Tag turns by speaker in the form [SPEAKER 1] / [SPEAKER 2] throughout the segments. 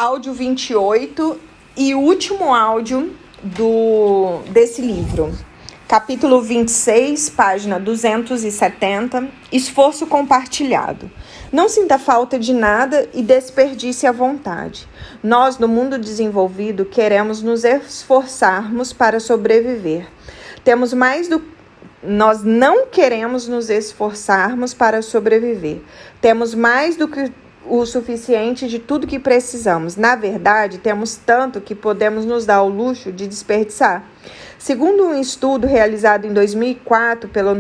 [SPEAKER 1] áudio 28 e último áudio desse livro. Capítulo 26, página 270, esforço compartilhado. Não sinta falta de nada e desperdice a vontade. Nós, no mundo desenvolvido, queremos nos esforçarmos para sobreviver. Nós não queremos nos esforçarmos para sobreviver. Temos mais do que o suficiente de tudo que precisamos. Na verdade, temos tanto que podemos nos dar o luxo de desperdiçar. Segundo um estudo realizado em 2004 pelo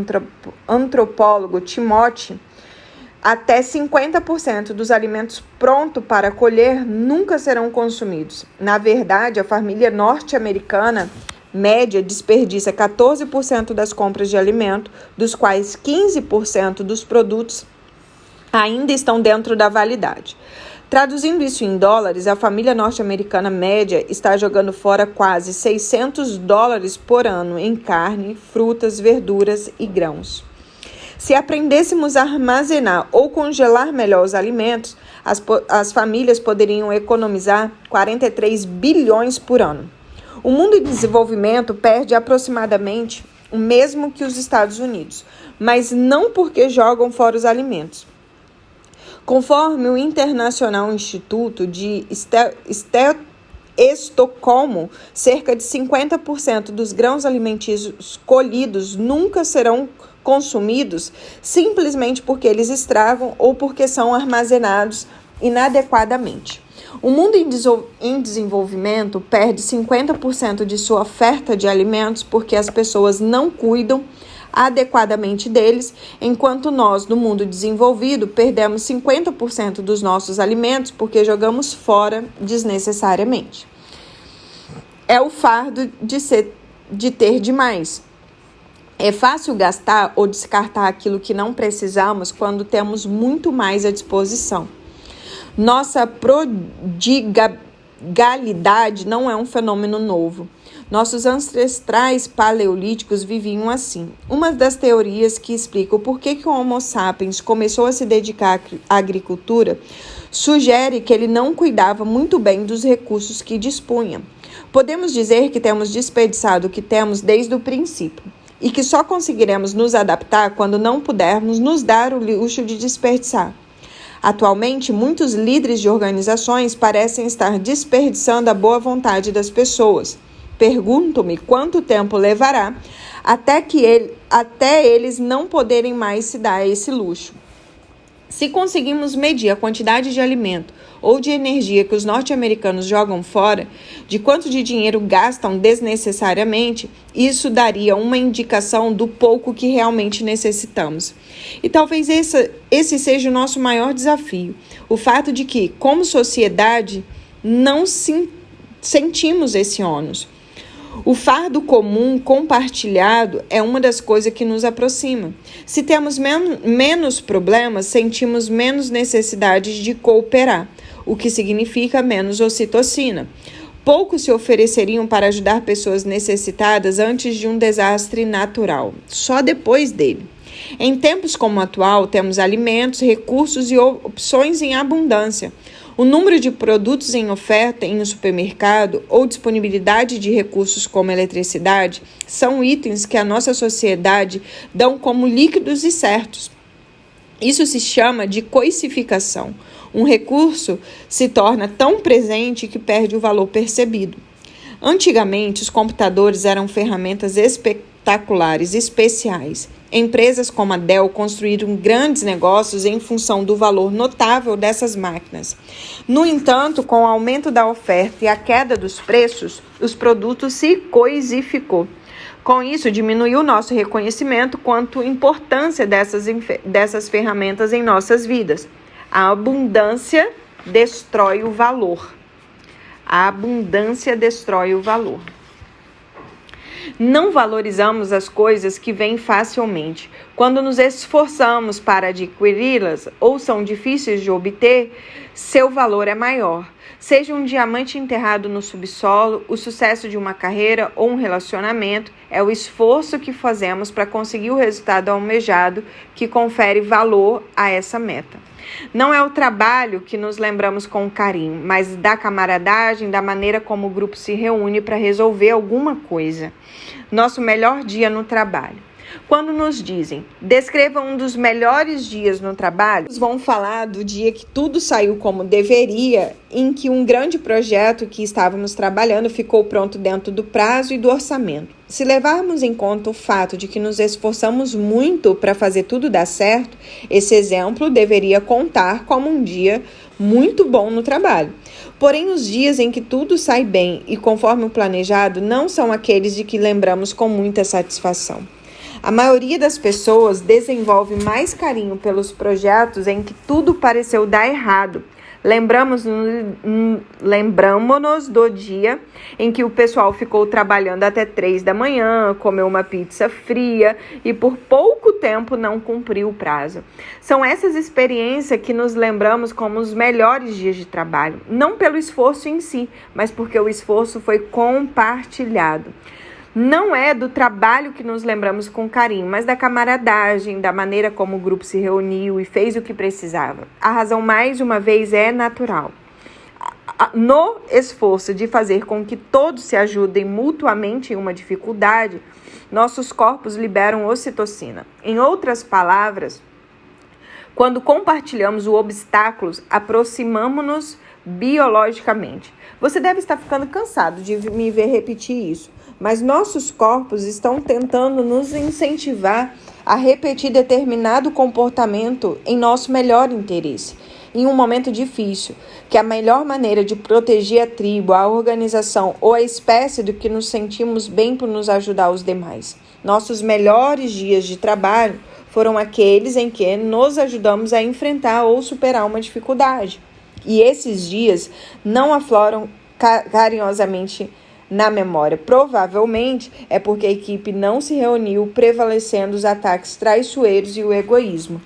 [SPEAKER 1] antropólogo Timothy, até 50% dos alimentos prontos para colher nunca serão consumidos. Na verdade, a família norte-americana média desperdiça 14% das compras de alimento, dos quais 15% dos produtos ainda estão dentro da validade. Traduzindo isso em dólares, a família norte-americana média está jogando fora quase $600 por ano em carne, frutas, verduras e grãos. Se aprendêssemos a armazenar ou congelar melhor os alimentos, as famílias poderiam economizar 43 bilhões por ano. O mundo em desenvolvimento perde aproximadamente o mesmo que os Estados Unidos, mas não porque jogam fora os alimentos. Conforme o Internacional Instituto de Estocolmo, cerca de 50% dos grãos alimentícios colhidos nunca serão consumidos simplesmente porque eles estragam ou porque são armazenados inadequadamente. O mundo em desenvolvimento perde 50% de sua oferta de alimentos porque as pessoas não cuidam adequadamente deles, enquanto nós, no mundo desenvolvido, perdemos 50% dos nossos alimentos porque jogamos fora desnecessariamente. É o fardo de ter demais. É fácil gastar ou descartar aquilo que não precisamos quando temos muito mais à disposição. Nossa prodigalidade não é um fenômeno novo. Nossos ancestrais paleolíticos viviam assim. Uma das teorias que explica o porquê que o Homo sapiens começou a se dedicar à agricultura sugere que ele não cuidava muito bem dos recursos que dispunha. Podemos dizer que temos desperdiçado o que temos desde o princípio e que só conseguiremos nos adaptar quando não pudermos nos dar o luxo de desperdiçar. Atualmente, muitos líderes de organizações parecem estar desperdiçando a boa vontade das pessoas. Pergunto-me quanto tempo levará até eles não poderem mais se dar esse luxo. Se conseguimos medir a quantidade de alimento ou de energia que os norte-americanos jogam fora, de quanto de dinheiro gastam desnecessariamente, isso daria uma indicação do pouco que realmente necessitamos. E talvez esse seja o nosso maior desafio, o fato de que, como sociedade, não sentimos esse ônus. O fardo comum compartilhado é uma das coisas que nos aproxima. Se temos menos problemas, sentimos menos necessidade de cooperar, o que significa menos ocitocina. Poucos se ofereceriam para ajudar pessoas necessitadas antes de um desastre natural, só depois dele. Em tempos como o atual, temos alimentos, recursos e opções em abundância. O número de produtos em oferta em um supermercado ou disponibilidade de recursos como eletricidade são itens que a nossa sociedade dão como líquidos e certos. Isso se chama de coisificação. Um recurso se torna tão presente que perde o valor percebido. Antigamente, os computadores eram ferramentas espetaculares, especiais. Empresas como a Dell construíram grandes negócios em função do valor notável dessas máquinas. No entanto, com o aumento da oferta e a queda dos preços, os produtos se coisificou. Com isso, diminuiu nosso reconhecimento quanto à importância dessas ferramentas em nossas vidas. A abundância destrói o valor. A abundância destrói o valor. Não valorizamos as coisas que vêm facilmente. Quando nos esforçamos para adquiri-las ou são difíceis de obter, seu valor é maior. Seja um diamante enterrado no subsolo, o sucesso de uma carreira ou um relacionamento, é o esforço que fazemos para conseguir o resultado almejado que confere valor a essa meta. Não é o trabalho que nos lembramos com carinho, mas da camaradagem, da maneira como o grupo se reúne para resolver alguma coisa. Nosso melhor dia no trabalho. Quando nos dizem, descreva um dos melhores dias no trabalho, vão falar do dia que tudo saiu como deveria, em que um grande projeto que estávamos trabalhando ficou pronto dentro do prazo e do orçamento. Se levarmos em conta o fato de que nos esforçamos muito para fazer tudo dar certo, esse exemplo deveria contar como um dia muito bom no trabalho. Porém, os dias em que tudo sai bem e conforme o planejado não são aqueles de que lembramos com muita satisfação. A maioria das pessoas desenvolve mais carinho pelos projetos em que tudo pareceu dar errado. Lembramos-nos do dia em que o pessoal ficou trabalhando até 3 da manhã, comeu uma pizza fria e por pouco tempo não cumpriu o prazo. São essas experiências que nos lembramos como os melhores dias de trabalho, não pelo esforço em si, mas porque o esforço foi compartilhado. Não é do trabalho que nos lembramos com carinho, mas da camaradagem, da maneira como o grupo se reuniu e fez o que precisava. A razão, mais uma vez, é natural. No esforço de fazer com que todos se ajudem mutuamente em uma dificuldade, nossos corpos liberam ocitocina. Em outras palavras, quando compartilhamos o obstáculo, aproximamos-nos biologicamente. Você deve estar ficando cansado de me ver repetir isso, mas nossos corpos estão tentando nos incentivar a repetir determinado comportamento em nosso melhor interesse, em um momento difícil, que a melhor maneira de proteger a tribo, a organização ou a espécie do que nos sentimos bem por nos ajudar os demais. Nossos melhores dias de trabalho foram aqueles em que nos ajudamos a enfrentar ou superar uma dificuldade. E esses dias não afloram carinhosamente na memória. Provavelmente é porque a equipe não se reuniu, prevalecendo os ataques traiçoeiros e o egoísmo.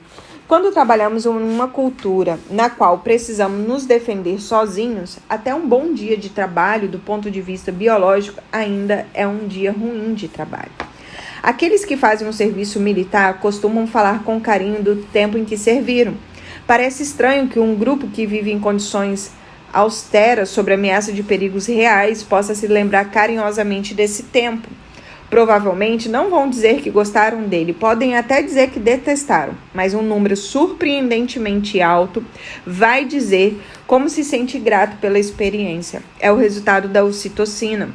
[SPEAKER 1] Quando trabalhamos em uma cultura na qual precisamos nos defender sozinhos, até um bom dia de trabalho, do ponto de vista biológico, ainda é um dia ruim de trabalho. Aqueles que fazem um serviço militar costumam falar com carinho do tempo em que serviram. Parece estranho que um grupo que vive em condições austeras sobre ameaça de perigos reais possa se lembrar carinhosamente desse tempo. Provavelmente não vão dizer que gostaram dele, podem até dizer que detestaram, mas um número surpreendentemente alto vai dizer como se sente grato pela experiência. É o resultado da ocitocina.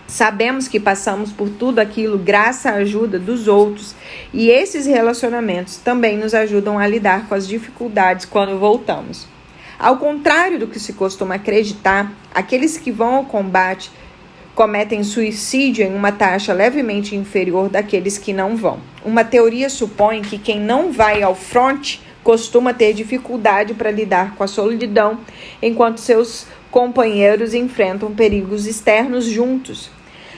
[SPEAKER 1] Sabemos que passamos por tudo aquilo graças à ajuda dos outros e esses relacionamentos também nos ajudam a lidar com as dificuldades quando voltamos. Ao contrário do que se costuma acreditar, aqueles que vão ao combate cometem suicídio em uma taxa levemente inferior daqueles que não vão. Uma teoria supõe que quem não vai ao fronte costuma ter dificuldade para lidar com a solidão, enquanto seus companheiros enfrentam perigos externos juntos.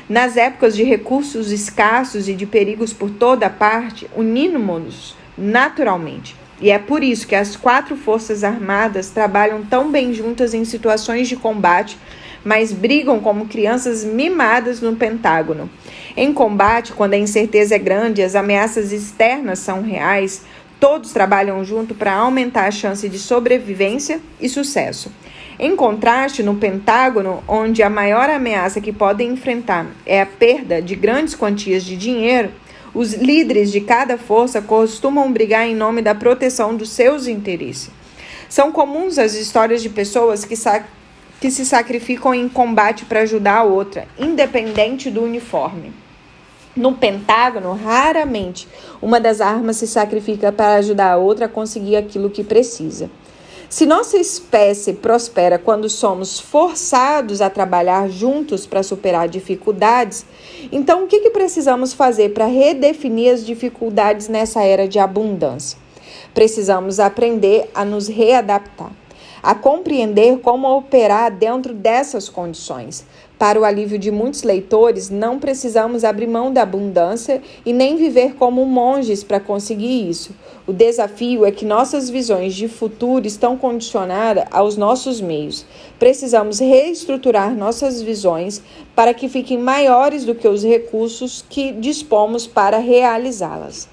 [SPEAKER 1] Nas épocas de recursos escassos e de perigos por toda parte, unimos-nos naturalmente. E é por isso que as 4 forças armadas trabalham tão bem juntas em situações de combate, mas brigam como crianças mimadas no Pentágono. Em combate, quando a incerteza é grande e as ameaças externas são reais, todos trabalham junto para aumentar a chance de sobrevivência e sucesso. Em contraste, no Pentágono, onde a maior ameaça que podem enfrentar é a perda de grandes quantias de dinheiro, os líderes de cada força costumam brigar em nome da proteção dos seus interesses. São comuns as histórias de pessoas que se sacrificam em combate para ajudar a outra, independente do uniforme. No Pentágono, raramente uma das armas se sacrifica para ajudar a outra a conseguir aquilo que precisa. Se nossa espécie prospera quando somos forçados a trabalhar juntos para superar dificuldades, então o que precisamos fazer para redefinir as dificuldades nessa era de abundância? Precisamos aprender a nos readaptar, a compreender como operar dentro dessas condições. Para o alívio de muitos leitores, não precisamos abrir mão da abundância e nem viver como monges para conseguir isso. O desafio é que nossas visões de futuro estão condicionadas aos nossos meios. Precisamos reestruturar nossas visões para que fiquem maiores do que os recursos que dispomos para realizá-las.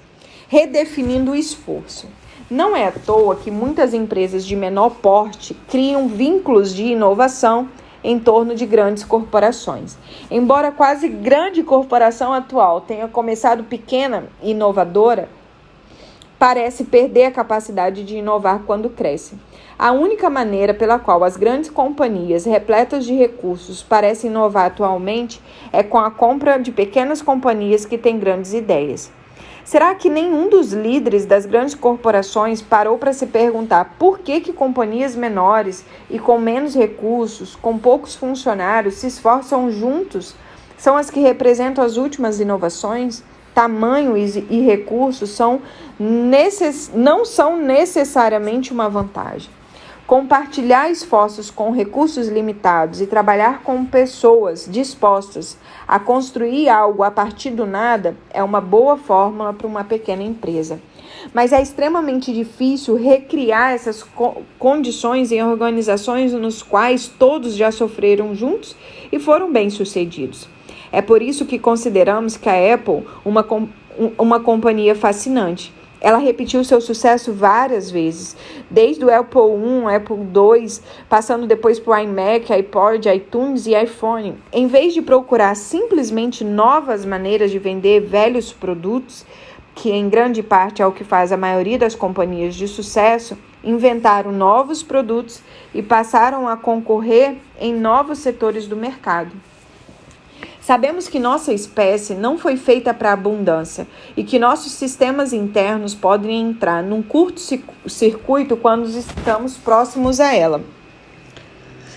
[SPEAKER 1] Redefinindo o esforço. Não é à toa que muitas empresas de menor porte criam vínculos de inovação em torno de grandes corporações. Embora quase grande corporação atual tenha começado pequena e inovadora, parece perder a capacidade de inovar quando cresce. A única maneira pela qual as grandes companhias repletas de recursos parecem inovar atualmente é com a compra de pequenas companhias que têm grandes ideias. Será que nenhum dos líderes das grandes corporações parou para se perguntar por que companhias menores e com menos recursos, com poucos funcionários, se esforçam juntos? São as que representam as últimas inovações? Tamanho e recursos não são necessariamente uma vantagem. Compartilhar esforços com recursos limitados e trabalhar com pessoas dispostas a construir algo a partir do nada é uma boa fórmula para uma pequena empresa. Mas é extremamente difícil recriar essas condições em organizações nos quais todos já sofreram juntos e foram bem-sucedidos. É por isso que consideramos que a Apple uma companhia fascinante. Ela repetiu seu sucesso várias vezes, desde o Apple I, Apple II, passando depois para o iMac, iPod, iTunes e iPhone. Em vez de procurar simplesmente novas maneiras de vender velhos produtos, que em grande parte é o que faz a maioria das companhias de sucesso, inventaram novos produtos e passaram a concorrer em novos setores do mercado. Sabemos que nossa espécie não foi feita para a abundância e que nossos sistemas internos podem entrar num curto-circuito quando estamos próximos a ela.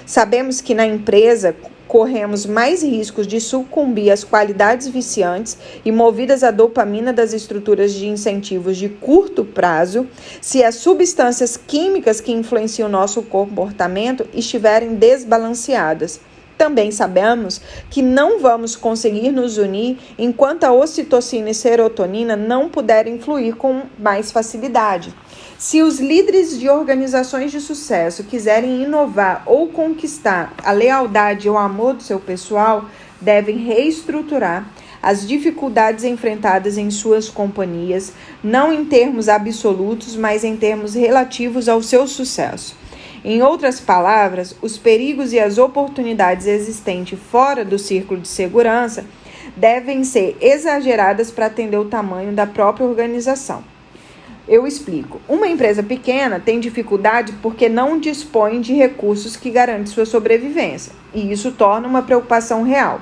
[SPEAKER 1] Sabemos que na empresa corremos mais riscos de sucumbir às qualidades viciantes e movidas à dopamina das estruturas de incentivos de curto prazo se as substâncias químicas que influenciam nosso comportamento estiverem desbalanceadas. Também sabemos que não vamos conseguir nos unir enquanto a ocitocina e serotonina não puderem fluir com mais facilidade. Se os líderes de organizações de sucesso quiserem inovar ou conquistar a lealdade e o amor do seu pessoal, devem reestruturar as dificuldades enfrentadas em suas companhias, não em termos absolutos, mas em termos relativos ao seu sucesso. Em outras palavras, os perigos e as oportunidades existentes fora do círculo de segurança devem ser exageradas para atender o tamanho da própria organização. Eu explico. Uma empresa pequena tem dificuldade porque não dispõe de recursos que garantem sua sobrevivência, e isso torna uma preocupação real.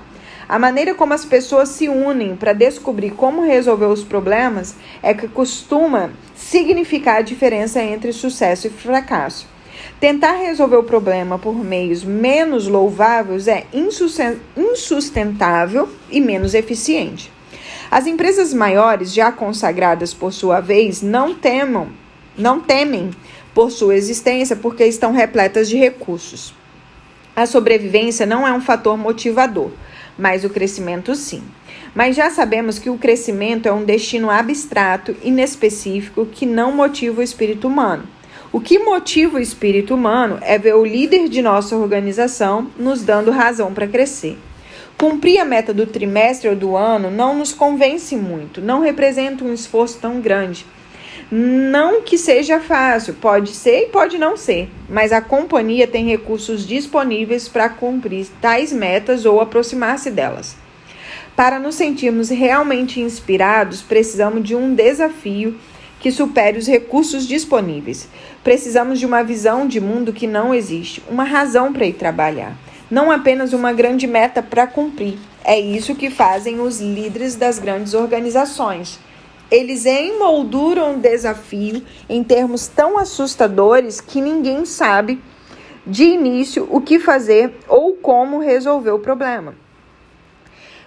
[SPEAKER 1] A maneira como as pessoas se unem para descobrir como resolver os problemas é que costuma significar a diferença entre sucesso e fracasso. Tentar resolver o problema por meios menos louváveis é insustentável e menos eficiente. As empresas maiores, já consagradas por sua vez, não temem por sua existência porque estão repletas de recursos. A sobrevivência não é um fator motivador, mas o crescimento sim. Mas já sabemos que o crescimento é um destino abstrato, inespecífico, que não motiva o espírito humano. O que motiva o espírito humano é ver o líder de nossa organização nos dando razão para crescer. Cumprir a meta do trimestre ou do ano não nos convence muito, não representa um esforço tão grande. Não que seja fácil, pode ser e pode não ser, mas a companhia tem recursos disponíveis para cumprir tais metas ou aproximar-se delas. Para nos sentirmos realmente inspirados, precisamos de um desafio que supere os recursos disponíveis. Precisamos de uma visão de mundo que não existe, uma razão para ir trabalhar, não apenas uma grande meta para cumprir. É isso que fazem os líderes das grandes organizações. Eles emolduram o desafio em termos tão assustadores que ninguém sabe de início o que fazer ou como resolver o problema.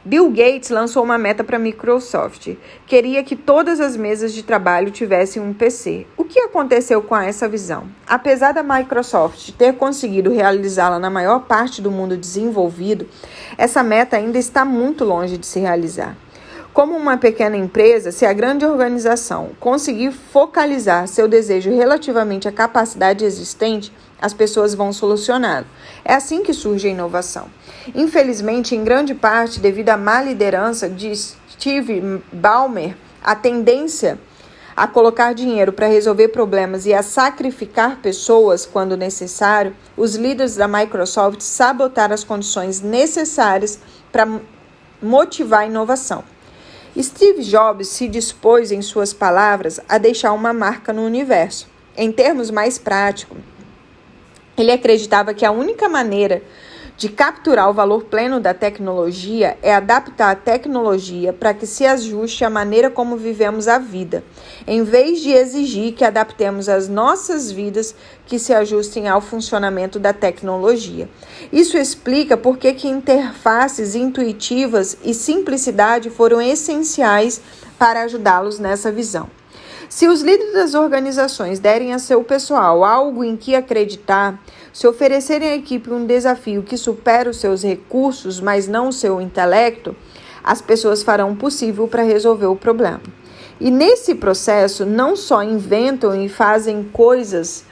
[SPEAKER 1] Bill Gates lançou uma meta para a Microsoft. Queria que todas as mesas de trabalho tivessem um PC. O que aconteceu com essa visão? Apesar da Microsoft ter conseguido realizá-la na maior parte do mundo desenvolvido, essa meta ainda está muito longe de se realizar. Como uma pequena empresa, se a grande organização conseguir focalizar seu desejo relativamente à capacidade existente, as pessoas vão solucioná-lo. É assim que surge a inovação. Infelizmente, em grande parte, devido à má liderança de Steve Ballmer, a tendência a colocar dinheiro para resolver problemas e a sacrificar pessoas quando necessário, os líderes da Microsoft sabotaram as condições necessárias para motivar a inovação. Steve Jobs se dispôs, em suas palavras, a deixar uma marca no universo. Em termos mais práticos, ele acreditava que a única maneira de capturar o valor pleno da tecnologia é adaptar a tecnologia para que se ajuste à maneira como vivemos a vida, em vez de exigir que adaptemos as nossas vidas que se ajustem ao funcionamento da tecnologia. Isso explica por que interfaces intuitivas e simplicidade foram essenciais para ajudá-los nessa visão. Se os líderes das organizações derem a seu pessoal algo em que acreditar, se oferecerem à equipe um desafio que supera os seus recursos, mas não o seu intelecto, as pessoas farão o possível para resolver o problema. E nesse processo, não só inventam e fazem coisas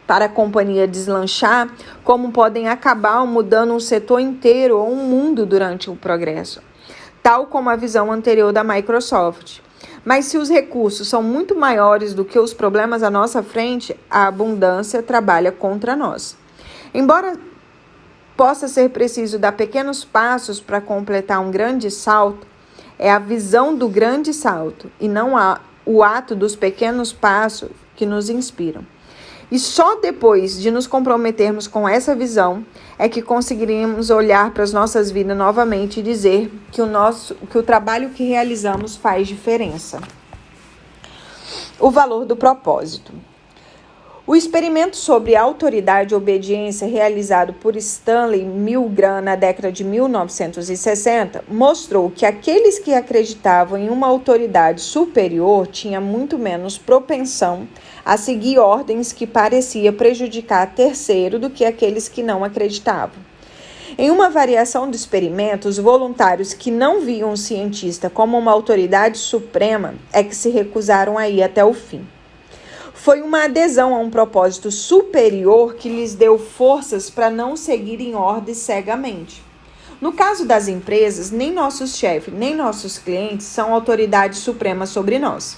[SPEAKER 1] para a companhia deslanchar, como podem acabar mudando um setor inteiro ou um mundo durante o progresso, tal como a visão anterior da Microsoft. Mas se os recursos são muito maiores do que os problemas à nossa frente, a abundância trabalha contra nós. Embora possa ser preciso dar pequenos passos para completar um grande salto, é a visão do grande salto e não o ato dos pequenos passos que nos inspiram. E só depois de nos comprometermos com essa visão é que conseguiremos olhar para as nossas vidas novamente e dizer que o trabalho que realizamos faz diferença. O valor do propósito. O experimento sobre autoridade e obediência realizado por Stanley Milgram na década de 1960 mostrou que aqueles que acreditavam em uma autoridade superior tinham muito menos propensão a seguir ordens que parecia prejudicar terceiro do que aqueles que não acreditavam. Em uma variação do experimento, os voluntários que não viam o cientista como uma autoridade suprema é que se recusaram a ir até o fim. Foi uma adesão a um propósito superior que lhes deu forças para não seguirem ordens cegamente. No caso das empresas, nem nossos chefes, nem nossos clientes são autoridades supremas sobre nós.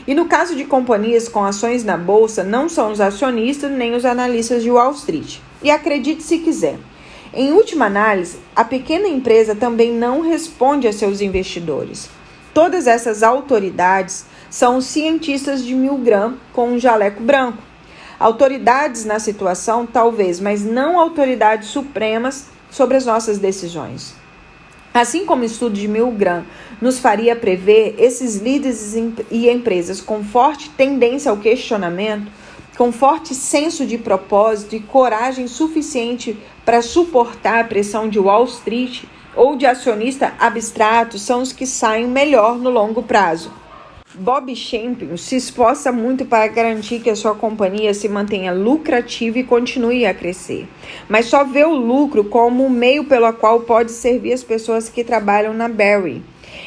[SPEAKER 1] E no caso de companhias com ações na bolsa, não são os acionistas nem os analistas de Wall Street. E acredite se quiser, em última análise, a pequena empresa também não responde a seus investidores. Todas essas autoridades são os cientistas de Milgram com um jaleco branco. Autoridades na situação, talvez, mas não autoridades supremas sobre as nossas decisões. Assim como o estudo de Milgram nos faria prever, esses líderes e empresas com forte tendência ao questionamento, com forte senso de propósito e coragem suficiente para suportar a pressão de Wall Street ou de acionista abstrato, são os que saem melhor no longo prazo. Bob Champion se esforça muito para garantir que a sua companhia se mantenha lucrativa e continue a crescer, mas só vê o lucro como um meio pelo qual pode servir as pessoas que trabalham na Berry.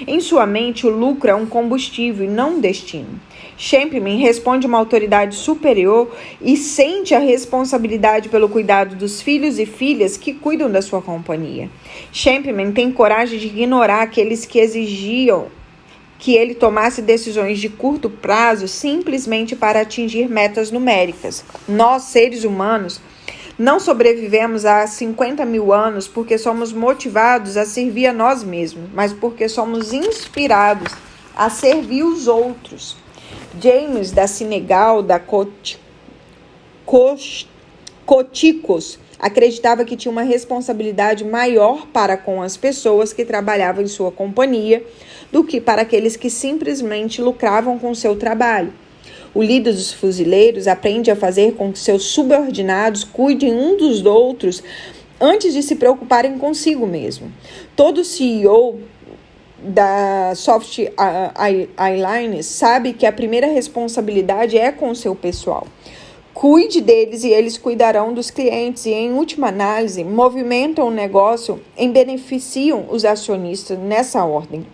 [SPEAKER 1] Em sua mente, o lucro é um combustível e não um destino. Champion responde a uma autoridade superior e sente a responsabilidade pelo cuidado dos filhos e filhas que cuidam da sua companhia. Champion tem coragem de ignorar aqueles que exigiam que ele tomasse decisões de curto prazo simplesmente para atingir metas numéricas. Nós, seres humanos, não sobrevivemos há 50 mil anos porque somos motivados a servir a nós mesmos, mas porque somos inspirados a servir os outros. James da Senegal, da Coticos, acreditava que tinha uma responsabilidade maior para com as pessoas que trabalhavam em sua companhia do que para aqueles que simplesmente lucravam com seu trabalho. O líder dos fuzileiros aprende a fazer com que seus subordinados cuidem um dos outros antes de se preocuparem consigo mesmo. Todo CEO da Soft Airlines sabe que a primeira responsabilidade é com o seu pessoal. Cuide deles e eles cuidarão dos clientes e, em última análise, movimentam o negócio e beneficiam os acionistas nessa ordem.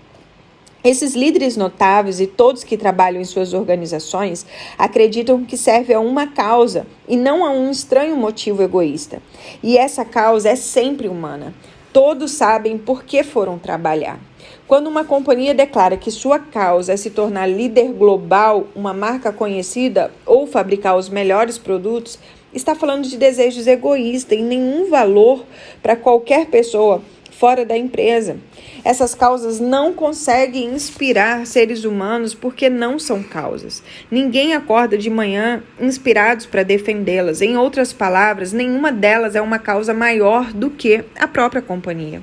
[SPEAKER 1] Esses líderes notáveis e todos que trabalham em suas organizações acreditam que serve a uma causa e não a um estranho motivo egoísta. E essa causa é sempre humana. Todos sabem por que foram trabalhar. Quando uma companhia declara que sua causa é se tornar líder global, uma marca conhecida ou fabricar os melhores produtos, está falando de desejos egoístas e nenhum valor para qualquer pessoa fora da empresa. Essas causas não conseguem inspirar seres humanos porque não são causas. Ninguém acorda de manhã inspirados para defendê-las. Em outras palavras, nenhuma delas é uma causa maior do que a própria companhia.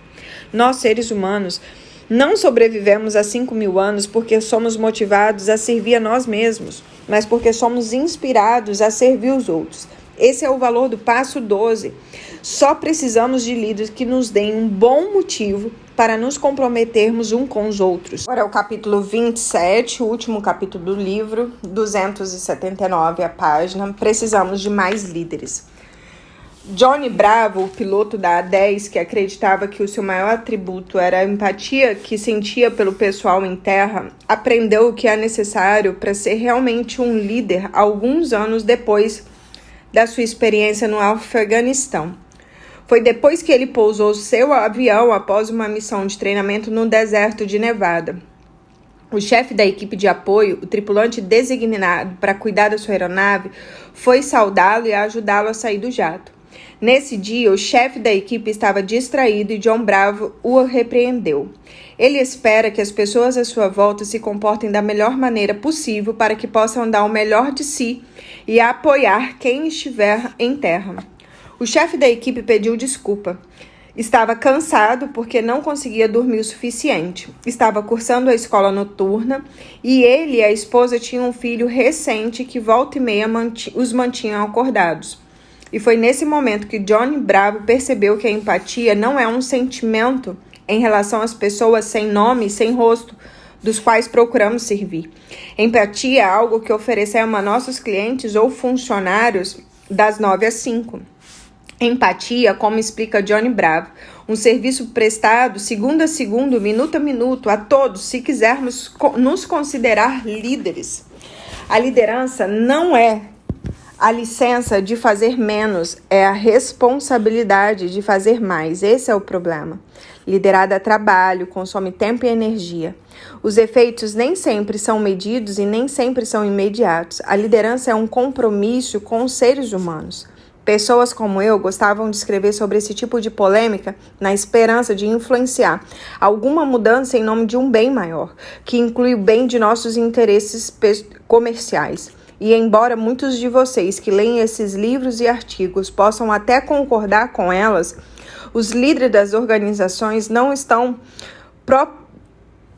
[SPEAKER 1] Nós, seres humanos, não sobrevivemos há 5.000 anos porque somos motivados a servir a nós mesmos, mas porque somos inspirados a servir os outros. Esse é o valor do passo 12. Só precisamos de líderes que nos deem um bom motivo para nos comprometermos um com os outros. Agora é o capítulo 27, o último capítulo do livro, 279 a página. Precisamos de mais líderes. Johnny Bravo, o piloto da A10, que acreditava que o seu maior atributo era a empatia que sentia pelo pessoal em terra, aprendeu o que é necessário para ser realmente um líder alguns anos depois da sua experiência no Afeganistão. Foi depois que ele pousou seu avião após uma missão de treinamento no deserto de Nevada. O chefe da equipe de apoio, o tripulante designado para cuidar da sua aeronave, foi saudá-lo e ajudá-lo a sair do jato. Nesse dia, o chefe da equipe estava distraído e John Bravo o repreendeu. Ele espera que as pessoas à sua volta se comportem da melhor maneira possível para que possam dar o melhor de si e apoiar quem estiver em terra. O chefe da equipe pediu desculpa. Estava cansado porque não conseguia dormir o suficiente. Estava cursando a escola noturna e ele e a esposa tinham um filho recente que volta e meia os mantinham acordados. E foi nesse momento que Johnny Bravo percebeu que a empatia não é um sentimento em relação às pessoas sem nome e sem rosto, dos quais procuramos servir. Empatia é algo que oferecemos a nossos clientes ou funcionários das 9 às 5. Empatia, como explica Johnny Bravo, um serviço prestado segundo a segundo, minuto a minuto, a todos, se quisermos nos considerar líderes. A liderança não é a licença de fazer menos, é a responsabilidade de fazer mais. Esse é o problema. Liderar dá trabalho, consome tempo e energia. Os efeitos nem sempre são medidos e nem sempre são imediatos. A liderança é um compromisso com os seres humanos. Pessoas como eu gostavam de escrever sobre esse tipo de polêmica na esperança de influenciar alguma mudança em nome de um bem maior, que inclui o bem de nossos interesses comerciais. E embora muitos de vocês que leem esses livros e artigos possam até concordar com elas, os líderes das organizações não estão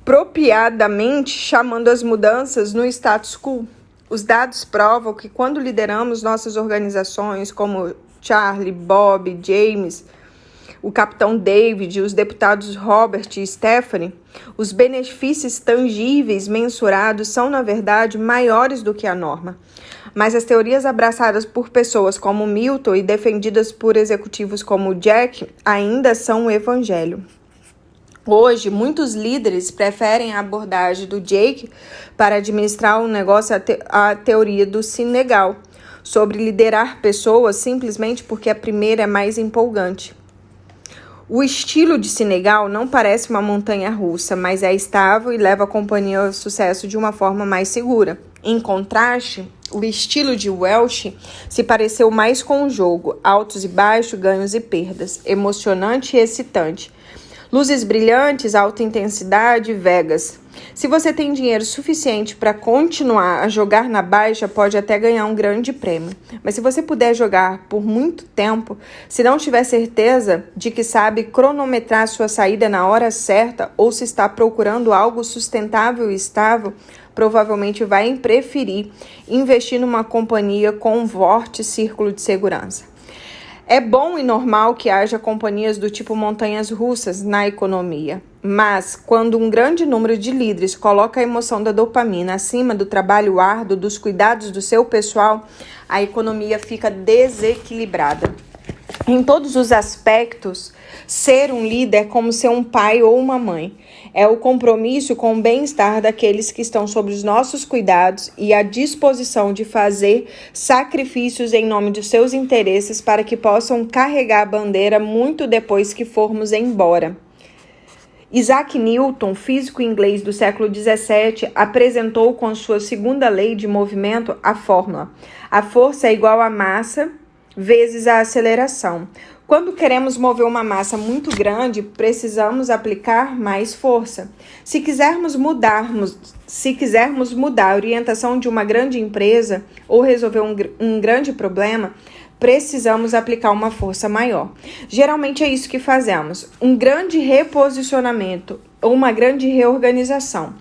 [SPEAKER 1] apropriadamente chamando as mudanças no status quo. Os dados provam que quando lideramos nossas organizações, como Charlie, Bob, James, o capitão David, os deputados Robert e Stephanie, os benefícios tangíveis mensurados são, na verdade, maiores do que a norma. Mas as teorias abraçadas por pessoas como Milton e defendidas por executivos como Jack ainda são o evangelho. Hoje, muitos líderes preferem a abordagem do Jake para administrar um negócio a teoria do Sinegal, sobre liderar pessoas simplesmente porque a primeira é mais empolgante. O estilo de Sinegal não parece uma montanha-russa, mas é estável e leva a companhia ao sucesso de uma forma mais segura. Em contraste, o estilo de Welch se pareceu mais com o jogo, altos e baixos, ganhos e perdas, emocionante e excitante. Luzes brilhantes, alta intensidade, Vegas. Se você tem dinheiro suficiente para continuar a jogar na baixa, pode até ganhar um grande prêmio. Mas se você puder jogar por muito tempo, se não tiver certeza de que sabe cronometrar sua saída na hora certa ou se está procurando algo sustentável e estável, provavelmente vai preferir investir numa companhia com um forte círculo de segurança. É bom e normal que haja companhias do tipo montanhas russas na economia, mas quando um grande número de líderes coloca a emoção da dopamina acima do trabalho árduo, dos cuidados do seu pessoal, a economia fica desequilibrada. Em todos os aspectos, ser um líder é como ser um pai ou uma mãe. É o compromisso com o bem-estar daqueles que estão sob os nossos cuidados e a disposição de fazer sacrifícios em nome de seus interesses para que possam carregar a bandeira muito depois que formos embora. Isaac Newton, físico inglês do século XVII, apresentou com sua segunda lei de movimento a fórmula: a força é igual à massa vezes a aceleração. Quando queremos mover uma massa muito grande, precisamos aplicar mais força. Se quisermos mudar a orientação de uma grande empresa ou resolver um grande problema, precisamos aplicar uma força maior. Geralmente é isso que fazemos: um grande reposicionamento ou uma grande reorganização.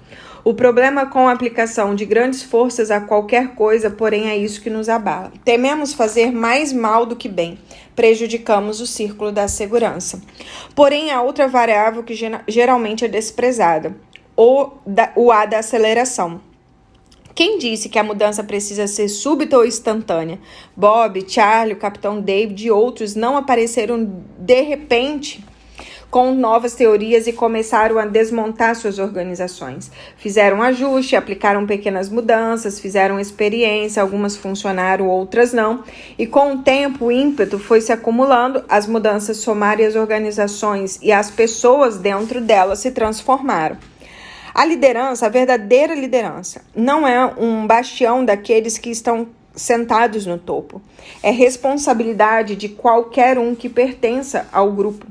[SPEAKER 1] O problema com a aplicação de grandes forças a qualquer coisa, porém, é isso que nos abala. Tememos fazer mais mal do que bem. Prejudicamos o círculo da segurança. Porém, há outra variável que geralmente é desprezada: o A da aceleração. Quem disse que a mudança precisa ser súbita ou instantânea? Bob, Charlie, o Capitão David e outros não apareceram de repente com novas teorias e começaram a desmontar suas organizações. Fizeram ajuste, aplicaram pequenas mudanças, fizeram experiência, algumas funcionaram, outras não. E com o tempo, o ímpeto foi se acumulando, as mudanças somaram e as organizações e as pessoas dentro delas se transformaram. A liderança, a verdadeira liderança, não é um bastião daqueles que estão sentados no topo. É responsabilidade de qualquer um que pertença ao grupo.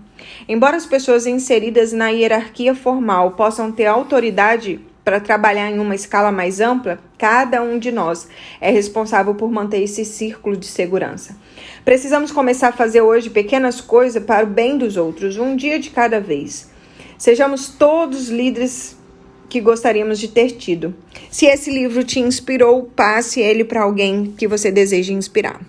[SPEAKER 1] Embora as pessoas inseridas na hierarquia formal possam ter autoridade para trabalhar em uma escala mais ampla, cada um de nós é responsável por manter esse círculo de segurança. Precisamos começar a fazer hoje pequenas coisas para o bem dos outros, um dia de cada vez. Sejamos todos líderes que gostaríamos de ter tido. Se esse livro te inspirou, passe ele para alguém que você deseja inspirar.